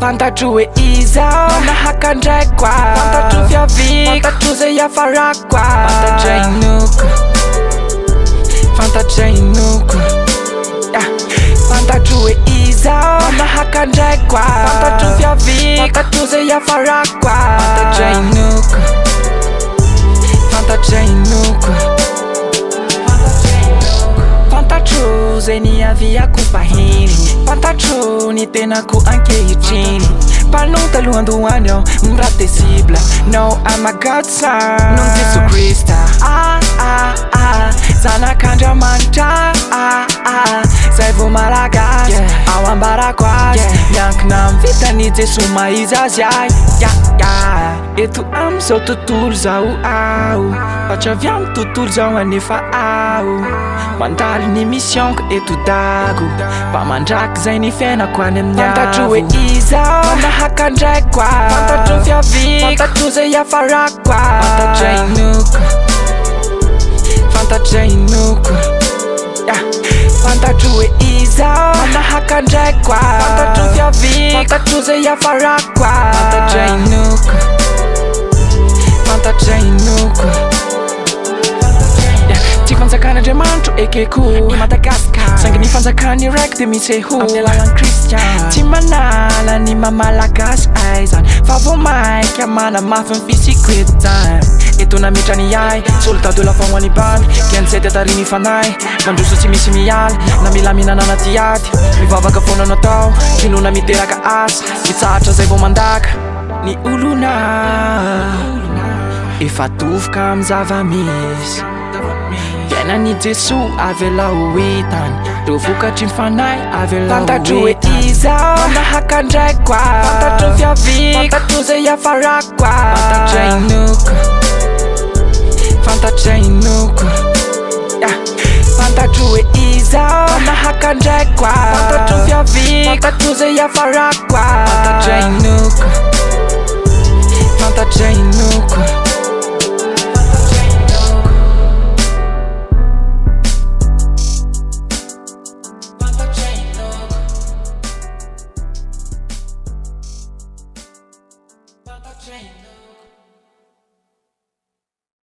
Fantatro e IZAHO manahakandray koa. Fantatro fiaviko, fantatro zay hafarako koa. Fantatra inoako, fantatra inoako. Fantatro e IZAHO manahakandray koa. Fantatro fiaviko, fantatro zay hafarako koa. Fantatra inoako, fantatra inoako. Fantatro zay niaviako fahiny. Fantatro ny tenako ankehitriny. Panonta lohandohany aho mirahatezible. No, I'm a godson non Jesu Krista. Zanak'Andriamanitra. Zay vo malagasy ao ambarako azy. Miankina amy vitany Jesu maiza azy ay. Eto am'izao tontolo zao aho, fatra avy amy tontolo zao anefa aho mandalo ny missionko eto dago, mba mandraky zay ny fiainako any amin'ny avo. Fantatro e IZAHO manahakandray koa. Fantatro fiaviko, fantatro zay hafarako koa. Fantatra inoako, fantatra inoako. Fantatro e IZAHO manahakandray koa. Fantatro fiaviko, fantatro zay hafarako koa. Fantatra inoako, fantatra inoako. Tsy fanjakan'Andriamanitro ekeko i Madagasikara. Saingy ny fanjakany raiky de miseho amin'ny alalan'ny Kristiana. Tsy manala ny mamalagasy aizany, fa vo maika manamafy ny fisiko eto zany. Eto nametrany ahy, soldat de la femme hoany bany. Kian'izay tiatariny fanay, mandroso tsy misy miala. Na mila mihinana anaty ady, mivavaka foana natao. Finona miteraka asa, mitsahatra zay vo mandaka. Ny olona efa tovoka amy zava-misy. Fiainan'i Jesu avela ho hitany, reo vokatry mifanay avela ho hitany. Fantatro e IZAHO manahakandray koa. Fantatro fiaviko, fantatro zay hafarako koa. Fantatra inoako, fantatra inoako. Fantatro e IZAHO manahakandray koa. Fantatro fiaviko, fantatro zay hafarako koa. Fantatra inoako, fantatra inoako.